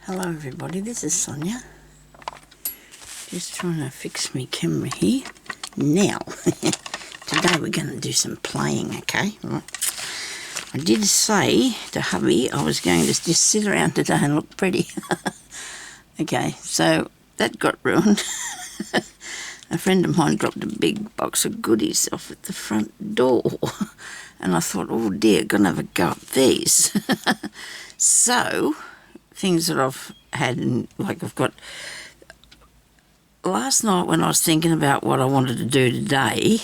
Hello everybody, this is Sonia. Just trying to fix my camera here. Now, today we're going to do some playing, okay? Right. I did say to hubby I was going to just sit around today and look pretty. Okay, so that got ruined. A friend of mine dropped a big box of goodies off at the front door. And I thought, oh dear, gonna have a go at these. So, things that I've had, and like I've got, last night when I was thinking about what I wanted to do today,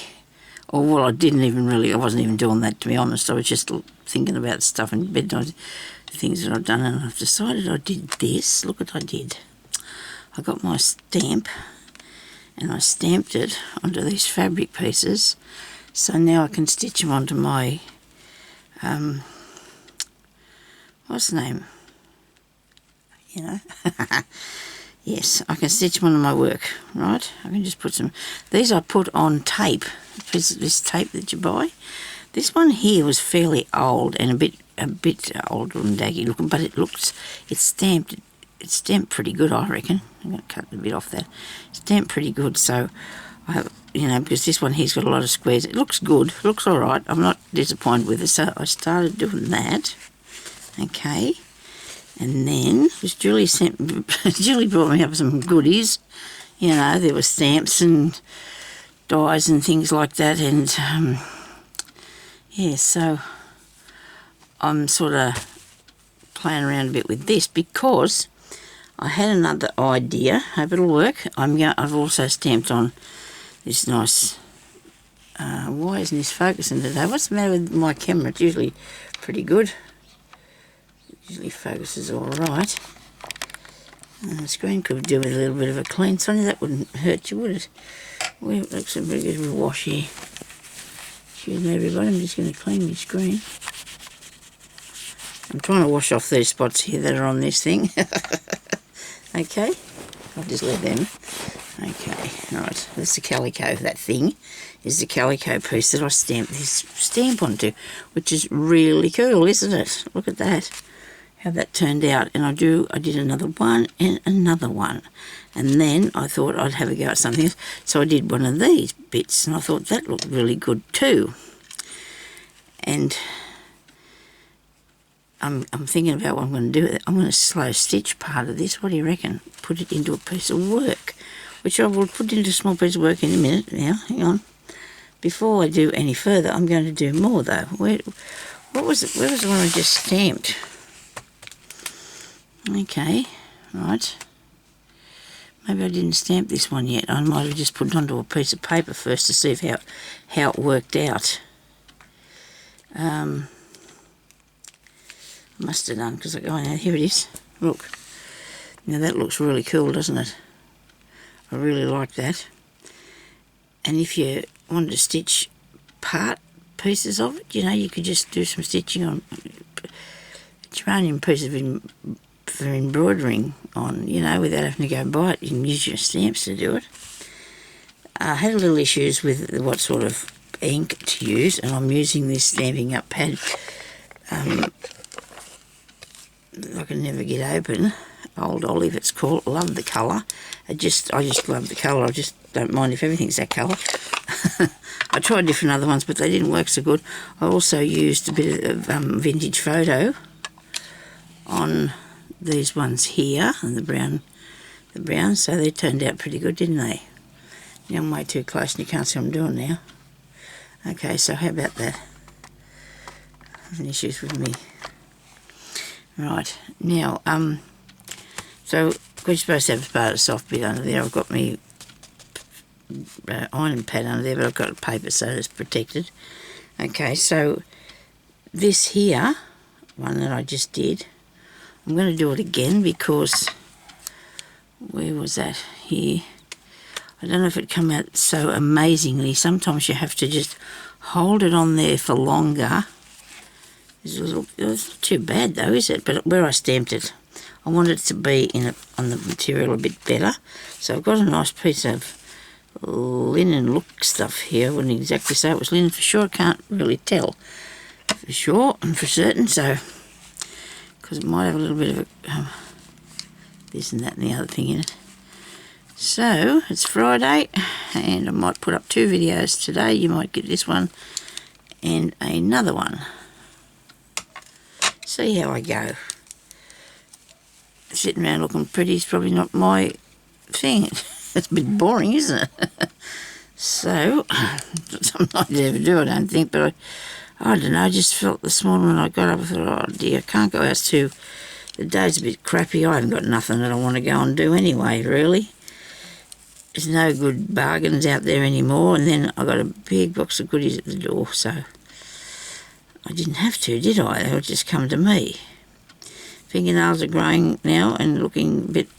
or well, I wasn't even doing that, to be honest. I was just thinking about stuff in bed, things that I've done, and I've decided I did this. Look what I did. I got my stamp and I stamped it onto these fabric pieces, so now I can stitch them onto my what's the name, you know. Yes, I can stitch them onto my work, right? I can just put some, these I put on tape, this tape that you buy. This one here was fairly old and a bit old and daggy looking, but it's stamped pretty good, I reckon. I'm going to cut a bit off that. Stamped pretty good, so I have, because this one here's got a lot of squares. It looks good, looks all right. I'm not disappointed with it, so I started doing that. Okay, and then Julie brought me up some goodies. There were stamps and dies and things like that, and yeah, so I'm sort of playing around a bit with this because I had another idea. Hope it'll work. I've also stamped on this nice. Why isn't this focusing today? What's the matter with my camera? It's usually pretty good. It usually focuses all right. The screen could do with a little bit of a clean. Sonia, that wouldn't hurt you, would it? Well, it looks a pretty good wash here. Excuse me, everybody. I'm just going to clean my screen. I'm trying to wash off these spots here that are on this thing. Okay, I'll just let them. Okay, right, that's the calico. That thing is the calico piece that I stamped this stamp onto, which is really cool, isn't it? Look at that, how that turned out. And I did another one and another one. And then I thought I'd have a go at something else. So I did one of these bits, and I thought that looked really good too. And I'm thinking about what I'm going to do with it. I'm going to slow stitch part of this. What do you reckon? Put it into a piece of work, which I will put into a small piece of work in a minute. Now, hang on. Before I do any further, I'm going to do more though. Where was it? Where was the one I just stamped? Okay, right. Maybe I didn't stamp this one yet. I might have just put it onto a piece of paper first to see how it worked out. Must have done, because here it is. Look, now that looks really cool, doesn't it? I really like that. And if you wanted to stitch pieces of it, you could just do some stitching on. It's your own piece for embroidering on, without having to go buy it. You can use your stamps to do it. I had a little issues with what sort of ink to use, and I'm using this Stampin' Up pad. I can never get open. Old Olive, it's called. Love the colour. I just love the colour. I just don't mind if everything's that colour. I tried different other ones, but they didn't work so good. I also used a bit of vintage photo on these ones here, and the brown. So they turned out pretty good, didn't they? Now I'm way too close, and you can't see what I'm doing now. Okay, so how about that? Having issues with me. Right, now, so you're supposed to have part of the soft bit under there. I've got my ironing pad under there, but I've got paper so it's protected. Okay, so this here, one that I just did, I'm going to do it again because, where was that? Here. I don't know if it come out so amazingly. Sometimes you have to just hold it on there for longer. It's not too bad though, is it? But where I stamped it, I wanted it to be on the material a bit better. So I've got a nice piece of linen look stuff here. I wouldn't exactly say it was linen for sure. I can't really tell for sure and for certain. So because it might have a little bit of a this and that and the other thing in it. So it's Friday, and I might put up 2 videos today. You might get this one and another one. See how I go. Sitting around looking pretty is probably not my thing. It's a bit boring, isn't it? So, something I'd never do, I don't think, but I don't know, I just felt this morning when I got up, I thought, oh dear, I can't go out too. The day's a bit crappy. I haven't got nothing that I want to go and do anyway, really. There's no good bargains out there anymore, and then I got a big box of goodies at the door, so I didn't have to, did I? They would just come to me. Fingernails are growing now and looking a bit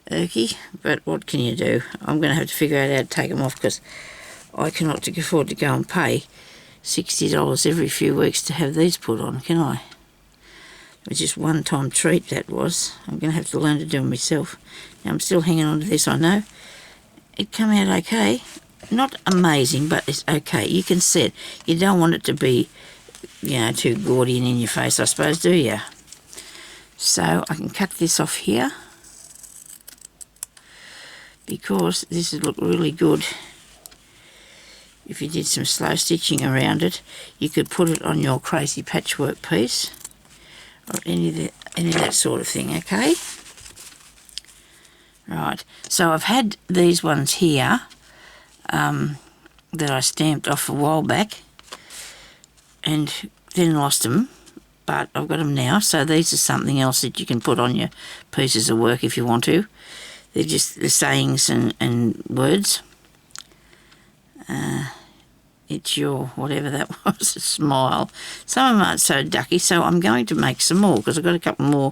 irky, but what can you do? I'm going to have to figure out how to take them off, because I cannot afford to go and pay $60 every few weeks to have these put on, can I? It was just one-time treat, that was. I'm going to have to learn to do them myself. Now, I'm still hanging on to this, I know. It came out okay. Not amazing, but it's okay. You can see it. You don't want it to be, you know, too gaudy and in your face, I suppose, do you? So I can cut this off here, because this would look really good. If you did some slow stitching around it, you could put it on your crazy patchwork piece, or any of that sort of thing, okay? Right, so I've had these ones here that I stamped off a while back and then lost them, but I've got them now, so these are something else that you can put on your pieces of work if you want to. They're just the sayings and words. It's your, whatever that was, a smile. Some of them aren't so ducky, so I'm going to make some more, because I've got a couple more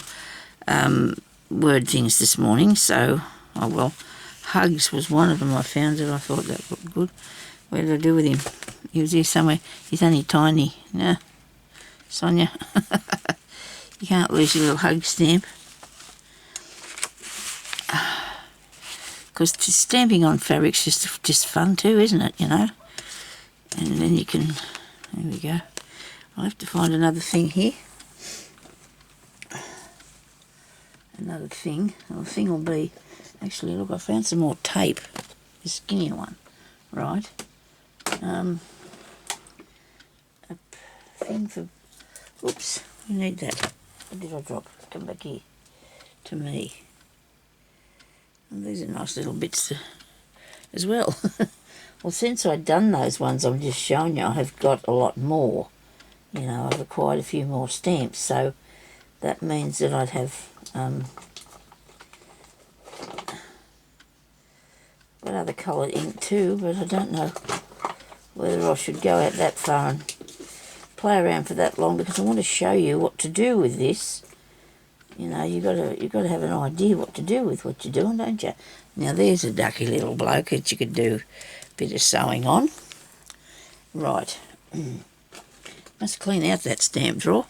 word things this morning, so, oh well. Hugs was one of them I found that I thought that looked good. What did I do with him? He was here somewhere. He's only tiny. No, Sonia. You can't lose your little hug stamp. Because stamping on fabric's just fun too, isn't it, you know? And then you can, there we go. I'll have to find another thing here. Another thing. Well, the thing will be, actually, look, I found some more tape. The skinnier one, right? A thing for, oops, we need that. What did I drop? Come back here to me. And these are nice little bits as well. Well, since I've done those ones I'm just showing you, I have got a lot more. You know, I've acquired a few more stamps, so that means that I'd have got other coloured ink too, but I don't know whether I should go out that far and play around for that long, because I want to show you what to do with this. You know, you got to have an idea what to do with what you're doing, don't you? Now, there's a ducky little bloke that you could do a bit of sewing on. Right. Must clean out that stamp drawer.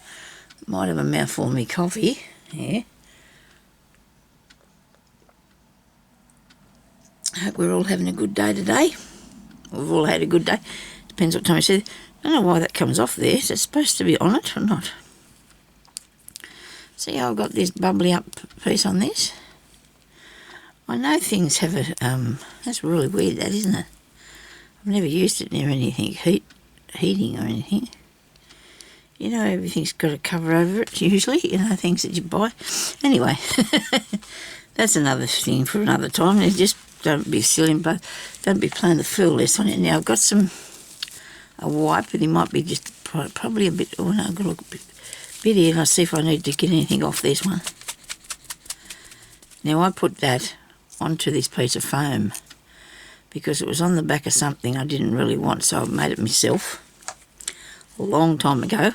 Might have a mouthful of me coffee. Yeah. I hope we're all having a good day today. We've all had a good day. Depends what time you said. I don't know why that comes off there. Is it supposed to be on it or not? See how I've got this bubbly up piece on this? I know things have a, that's really weird, that, isn't it? I've never used it near anything heating or anything. You know, everything's got a cover over it, usually, you know, things that you buy. Anyway, that's another thing for another time. Just don't be silly, but don't be playing the fool less on it. Now, I've got a wipe, but it might be just probably a bit, oh no, I've got to look a bit here and I'll see if I need to get anything off this one. Now, I put that onto this piece of foam because it was on the back of something I didn't really want, so I made it myself a long time ago.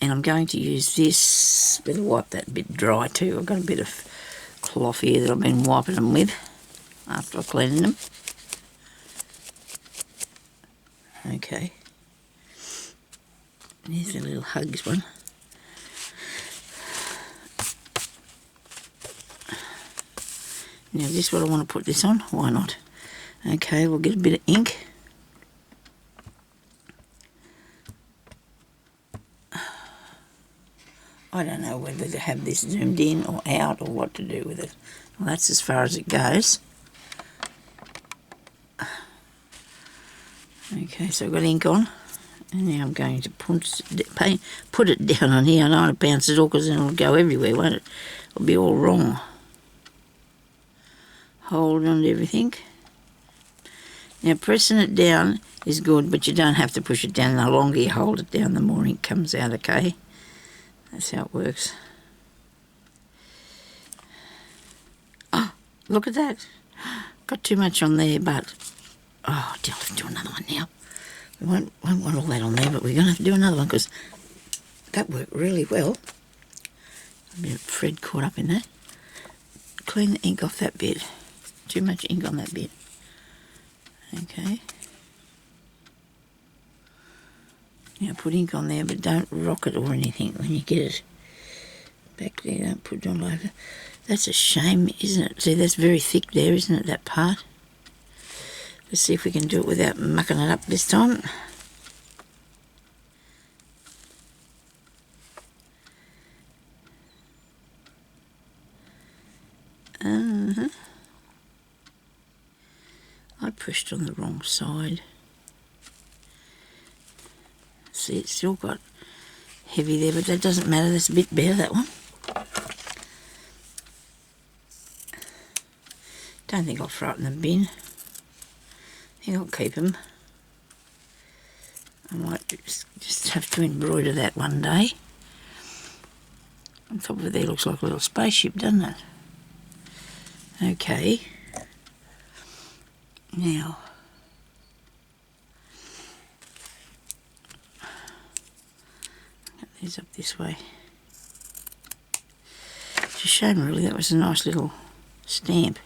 And I'm going to use this, better wipe that bit dry too. I've got a bit of cloth here that I've been wiping them with after I cleaned them. Okay. Here's a little hugs one. Now, this is what I want to put this on. Why not? Okay, we'll get a bit of ink. I don't know whether to have this zoomed in or out or what to do with it. Well, that's as far as it goes. Okay, so I've got ink on, and now I'm going to put it down on here. I don't want to bounce it all because then it'll go everywhere, won't it? It'll be all wrong. Hold on to everything. Now pressing it down is good, but you don't have to push it down. The longer you hold it down, the more ink comes out, okay? That's how it works. Oh, look at that. Got too much on there, but... Oh, I'll have to do another one now. We won't want all that on there, but we're going to have to do another one because that worked really well. A bit of thread caught up in that. Clean the ink off that bit. Too much ink on that bit. Okay. Now put ink on there, but don't rock it or anything when you get it back there. Don't put it all over. That's a shame, isn't it? See, that's very thick there, isn't it, that part? Let's see if we can do it without mucking it up this time. I pushed on the wrong side. See, it's still got heavy there, but that doesn't matter. That's a bit better, that one. Don't think I'll throw it in the bin. I think I'll keep them. I might just have to embroider that one day. On top of it there looks like a little spaceship, doesn't it? Okay. Now, get these up this way. It's a shame really, that was a nice little stamp.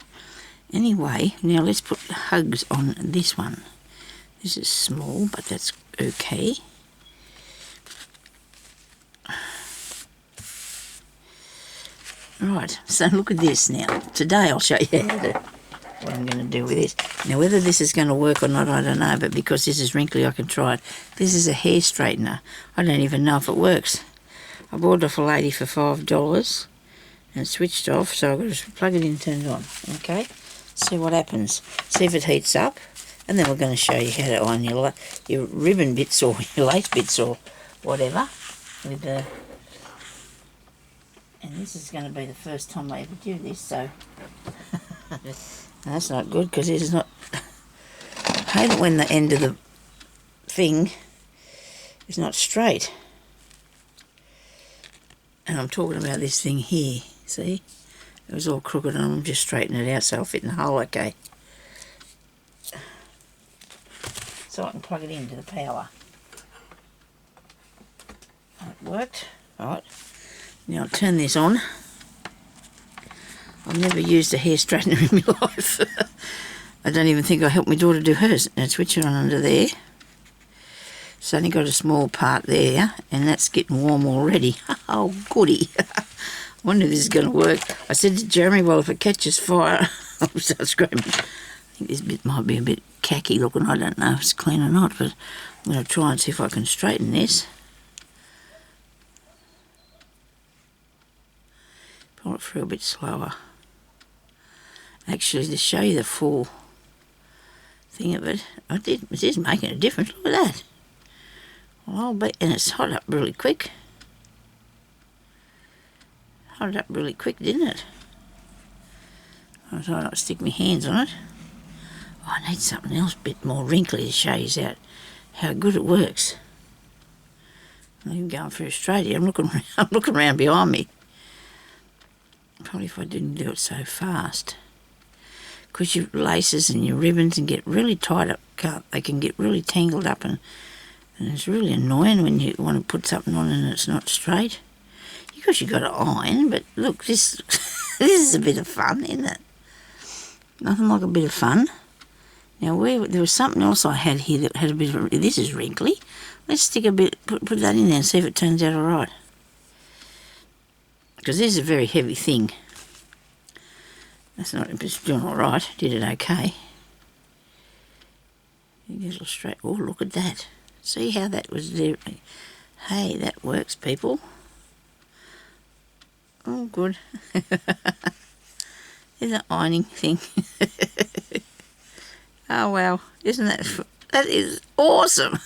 Anyway, now let's put the hugs on this one. This is small, but that's okay. Right, so look at this now. Today I'll show you what I'm going to do with this. Now whether this is going to work or not, I don't know, but because this is wrinkly I can try it. This is a hair straightener. I don't even know if it works. I bought it off a lady for $5 and it switched off, so I've got to plug it in and turn it on. Okay, see what happens. See if it heats up, and then we're going to show you how to iron your ribbon bits or your lace bits or whatever with the... And this is going to be the first time I ever do this, so that's not good because it is not... I hate it when the end of the thing is not straight. And I'm talking about this thing here, see? It was all crooked and I'm just straightening it out so it'll fit in the hole okay. So I can plug it into the power. It worked. Right. Now I'll turn this on. I've never used a hair straightener in my life. I don't even think I helped my daughter do hers. Now switch it on under there. It's only got a small part there, and that's getting warm already. Oh, goody. I wonder if this is going to work. I said to Jeremy, well, if it catches fire, I'll start screaming. I think this bit might be a bit khaki looking. I don't know if it's clean or not, but I'm going to try and see if I can straighten this. Pull it through a bit slower. Actually, to show you the full thing of it, it is making a difference. Look at that. Well, and it's hot up really quick. Hot up really quick, didn't it? I thought I'd stick my hands on it. Oh, I need something else a bit more wrinkly to show you how good it works. I'm even going through Australia. I'm looking around behind me. Probably if I didn't do it so fast. Because your laces and your ribbons can get really tied up. They can get really tangled up and it's really annoying when you want to put something on and it's not straight. Of course you've got to iron, but look, this is a bit of fun, isn't it? Nothing like a bit of fun. Now, there was something else I had here that had a bit of... This is wrinkly. Let's stick a bit... Put that in there and see if it turns out all right. Because this is a very heavy thing. That's not... It's doing all right. Did it okay. You get a little straight... Oh, look at that. See how that was there? Hey, that works, people. Oh, good. There's an ironing thing. Oh, wow. Isn't that is awesome.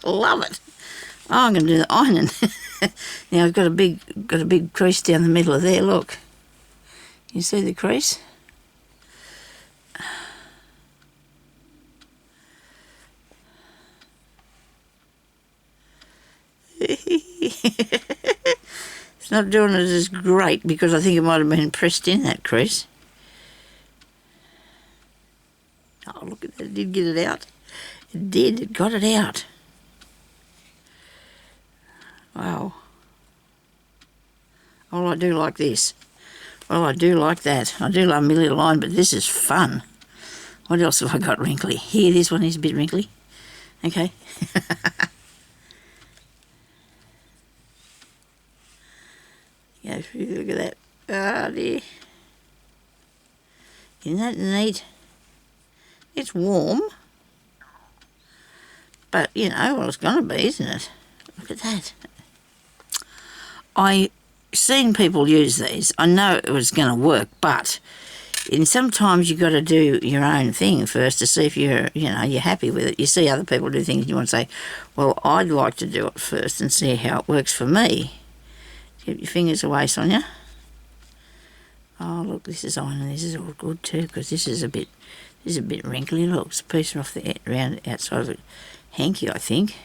Love it. Oh, I'm going to do the ironing. Now I've got a big crease down the middle of there, look. You see the crease? It's not doing it as great because I think it might have been pressed in, that crease. Oh, look at that, it did get it out. It did, it got it out. Wow. Oh, I do like this. Well, I do like that. I do love my little line, but this is fun. What else have I got wrinkly? Here, this one is a bit wrinkly. Okay. Yeah, look at that. Ah, dear. Isn't that neat? It's warm. But, you know, well, it's going to be, isn't it? Look at that. I seen people use these. I know it was going to work, but sometimes you've got to do your own thing first to see if you're happy with it. You see other people do things and you want to say, well, I'd like to do it first and see how it works for me. Keep your fingers away, Sonia. Oh, look, this is on, and this is all good too, because this is a bit wrinkly. Look, it's a piece off the around outside of it. Hanky, I think.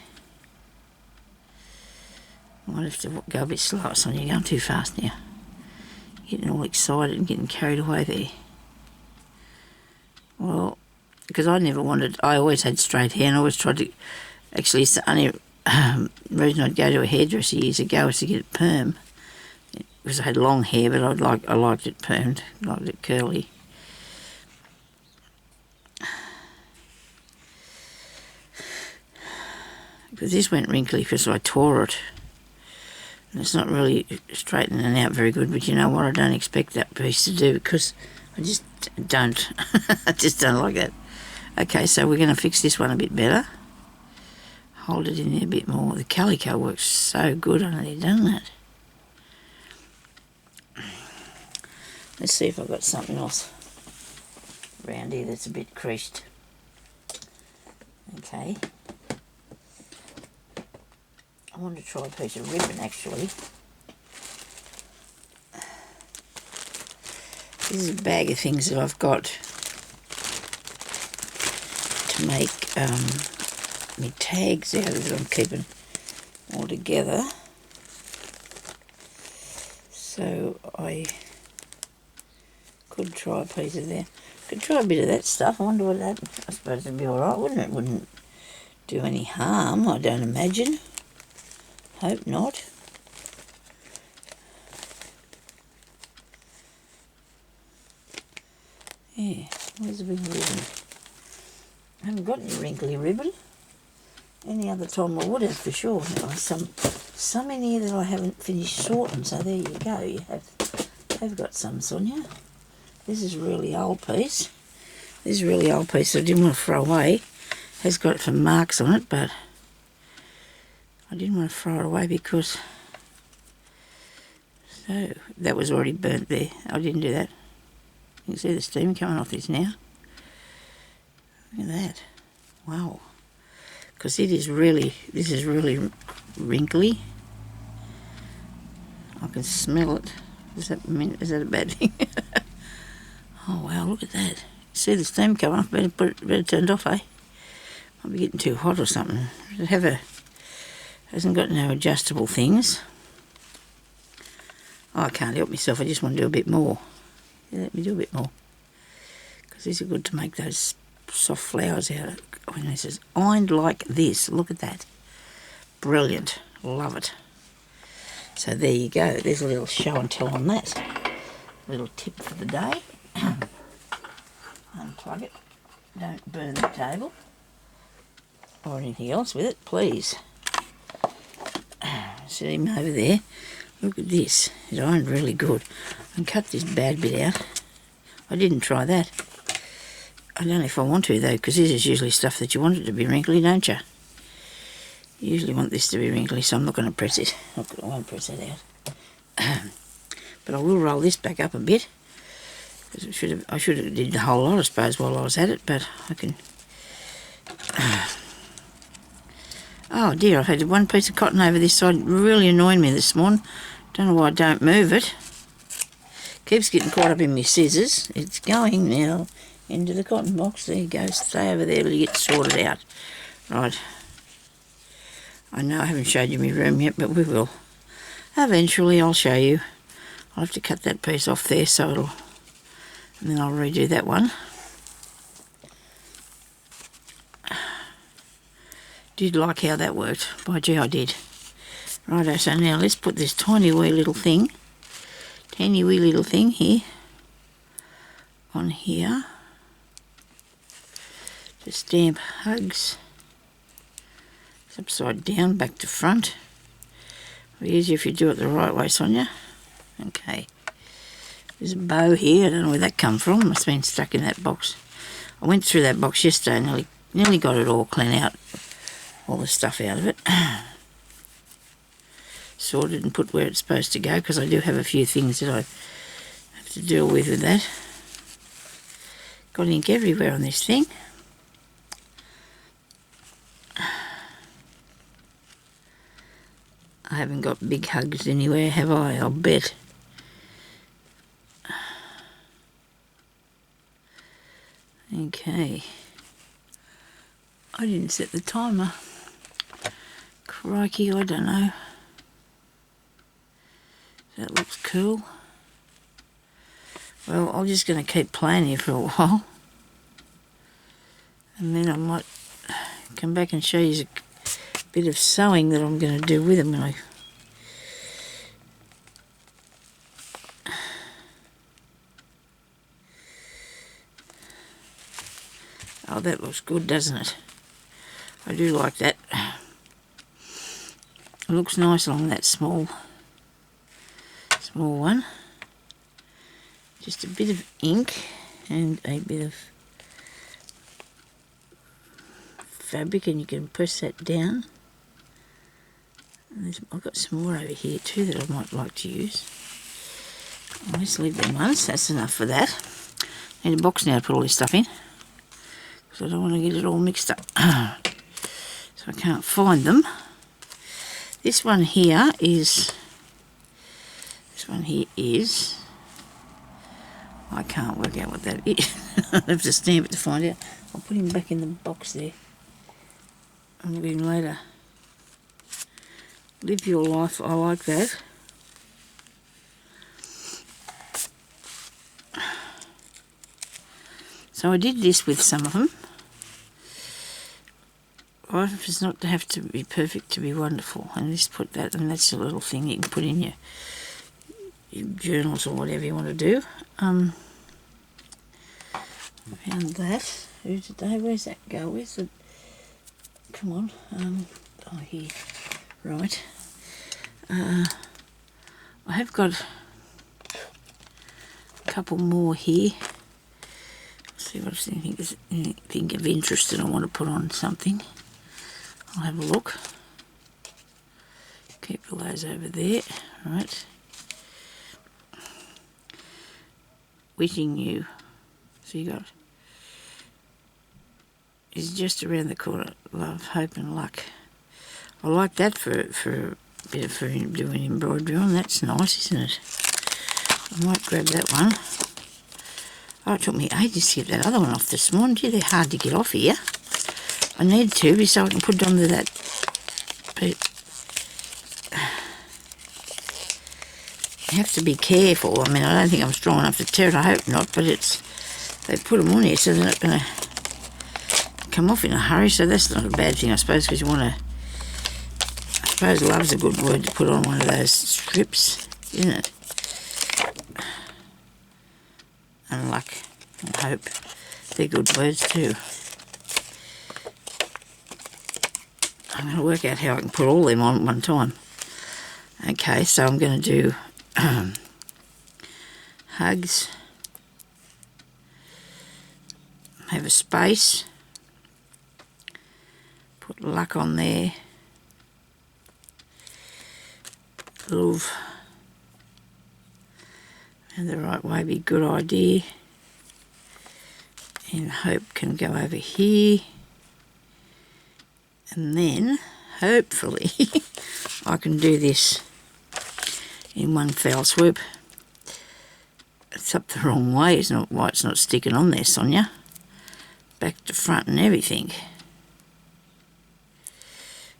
I might have to go a bit slower, Sonia. You're going too fast now. Getting all excited and getting carried away there. Well, because I always had straight hair, and I always tried to, actually, it's the only reason I'd go to a hairdresser years ago was to get it perm. Because I had long hair, but I liked it permed, liked it curly. Because this went wrinkly because I tore it. And it's not really straightening out very good, but you know what? I don't expect that piece to do because I just don't. I just don't like that. Okay, so we're going to fix this one a bit better. Hold it in there a bit more. The calico works so good. I've only done that. Let's see if I've got something else around here that's a bit creased. Okay. I want to try a piece of ribbon actually. This is a bag of things that I've got to make my tags out of that I'm keeping all together. So I could try a piece of that. Could try a bit of that stuff. I wonder what that, I suppose it'd be alright, wouldn't it? Wouldn't do any harm, I don't imagine. Hope not. Yeah, where's the big ribbon? I haven't got any wrinkly ribbon. Any other time I would have for sure. There's some in here that I haven't finished sorting, so there you go. You have got some, Sonia. This is a really old piece. This is a really old piece I didn't want to throw away. Has got some marks on it, but I didn't want to throw it away because so that was already burnt there. I didn't do that. You can see the steam coming off this now. Look at that. Wow. Because this is really wrinkly. I can smell it. Is that a bad thing? Oh wow, look at that. See the steam coming off, better turn it off, eh? Might be getting too hot or something. Hasn't got no adjustable things. Oh, I can't help myself, I just want to do a bit more. Yeah, let me do a bit more. Because these are good to make those soft flowers out of. When it says ironed like this, look at that. Brilliant, love it. So there you go, there's a little show and tell on that. Little tip for the day. Unplug it, don't burn the table or anything else with it, please. See him over there, look at this, it's ironed really good. I can cut this bad bit out. I didn't try that. I don't know if I want to though, because this is usually stuff that you want it to be wrinkly, don't you? You usually want this to be wrinkly, so I'm not going to press it. I won't press it out. But I will roll this back up a bit. Because I should have did the whole lot, I suppose, while I was at it, but I can... Oh dear, I've had one piece of cotton over this side, really annoying me this morning. Don't know why I don't move it. Keeps getting caught up in my scissors. It's going now into the cotton box. There you go, stay over there till you get sorted out. Right. I know I haven't showed you my room yet, but we will. Eventually I'll show you. I'll have to cut that piece off there so it'll... And then I'll redo that one. Did like how that worked. By gee, I did. Righto, so now let's put this tiny wee little thing here on here. Just stamp Hugs. It's upside down, back to front. It'll be easier if you do it the right way, Sonia. Okay. There's a bow here. I don't know where that come from. Must have been stuck in that box. I went through that box yesterday and nearly got it all clean out. All the stuff out of it. Sorted and put where it's supposed to go, because I do have a few things that I have to deal with that. Got ink everywhere on this thing. I haven't got big Hugs anywhere, have I? I'll bet. Okay. I didn't set the timer. Crikey, I don't know. That looks cool. Well, I'm just going to keep playing here for a while. And then I might come back and show you a bit of sewing that I'm going to do with them when I... Oh, that looks good, doesn't it? I do like that. It looks nice along that small one. Just a bit of ink and a bit of fabric, and you can press that down. And I've got some more over here too that I might like to use. I'll just leave them once. That's enough for that. Need a box now to put all this stuff in, because I don't want to get it all mixed up. So I can't find them. This one here is... I can't work out what that is. I have to stamp it to find out. I'll put him back in the box there. I'll look at him later. Live your life, I like that. So I did this with some of them. Right, it's not to have to be perfect to be wonderful. And just put that, and that's a little thing you can put in your journals or whatever you want to do. I found that. Who's today? Where's that go? Where's the... Come on. Oh, here. Right. I have got a couple more here. Let's see what's anything of interest that I want to put on something. I'll have a look. Keep all those over there. Right. Wishing you. So you got... Is just around the corner. Love, hope and luck. I like that for a bit of doing embroidery on. That's nice, isn't it? I might grab that one. Oh, it took me ages to get that other one off this morning. Gee, they're hard to get off here. I need to, so I can put it onto that. But you have to be careful. I mean, I don't think I'm strong enough to tear it. I hope not, but it's... They put them on here so they're not going to come off in a hurry, so that's not a bad thing, I suppose, because you want to... I suppose love's a good word to put on one of those strips, isn't it? And luck and hope. They're good words too. I'm going to work out how I can put all them on at one time. Okay, so I'm going to do Hugs. Have a space. Put luck on there. Love. And the right way be a good idea. And Hope can go over here. And then, hopefully, I can do this in one fell swoop. It's up the wrong way. It's not why it's not sticking on there, Sonia. Back to front and everything.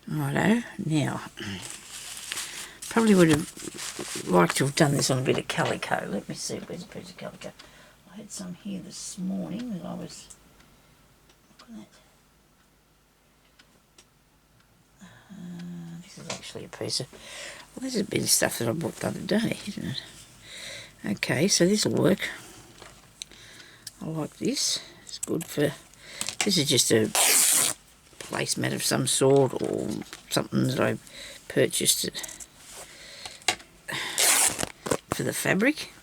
Righto. Now, probably would have liked to have done this on a bit of calico. Let me see, where's a piece of calico? I had some here this morning that I was... Look at that. This is actually a piece of... Well, this is a bit of stuff that I bought the other day, isn't it? Okay, so this will work. I like this. It's good for... This is just a placemat of some sort or something that I purchased for the fabric.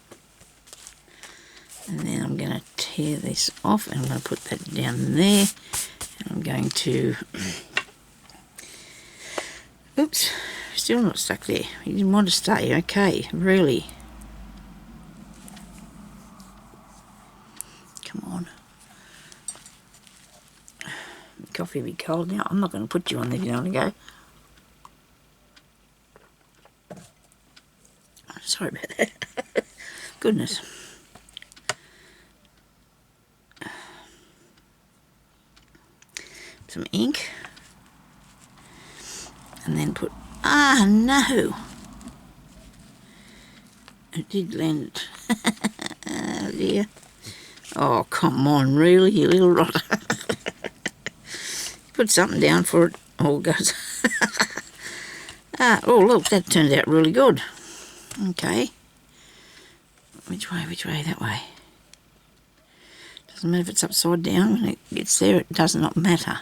And then I'm going to tear this off and I'm going to put that down there. And I'm going to... Oops, still not stuck there. You didn't want to stay. Okay, really. Come on. The coffee will be cold now. I'm not going to put you on there if you don't want to go. Sorry about that. Goodness. Some ink. And then put... Ah, no! It did land. Oh, dear. Oh, come on, really, you little rotter. Put something down for it. All goes. Oh, look, that turned out really good. Okay. Which way, that way? Doesn't matter if it's upside down. When it gets there, it does not matter.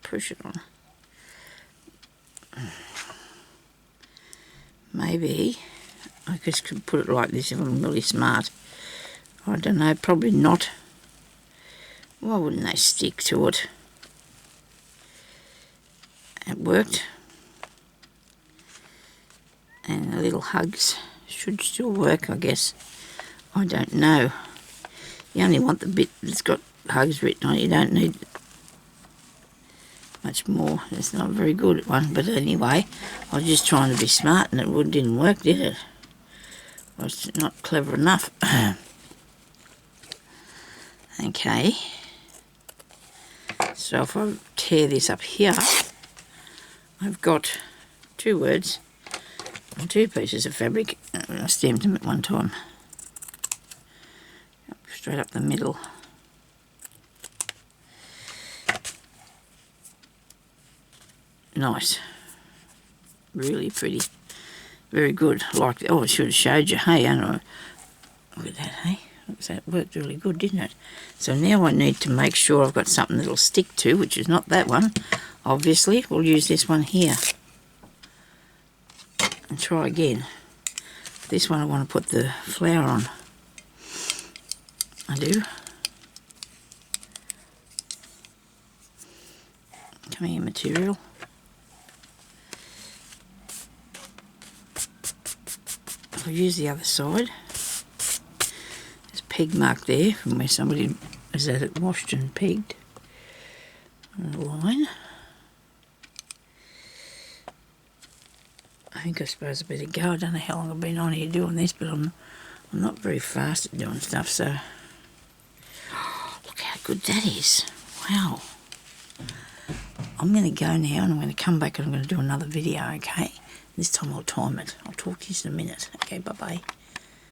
Push it on. Maybe I just could put it like this if I'm really smart. I don't know, probably not. Why wouldn't they stick to it? It worked. And the little hugs should still work, I guess. I don't know. You only want the bit that's got hugs written on it. You don't need much more. It's not a very good one, but anyway, I was just trying to be smart and it didn't work, did it? I was not clever enough. Okay. So if I tear this up here, I've got two words and two pieces of fabric. I stamped them at one time. Straight up the middle. Nice. Really pretty. Very good. Like, oh, I should have showed you. Hey, I know. Look at that, hey? That worked really good, didn't it? So now I need to make sure I've got something that'll stick to, which is not that one. Obviously, we'll use this one here. And try again. This one I want to put the flower on. I do. Come here, material. I'll use the other side. There's a peg mark there from where somebody has had it washed and pegged. And a line. I suppose I better go. I don't know how long I've been on here doing this, but I'm not very fast at doing stuff, so... Oh, look how good that is. Wow. I'm going to go now and I'm going to come back and I'm going to do another video, okay? This time I'll time it. I'll talk to you in a minute. Okay, bye-bye.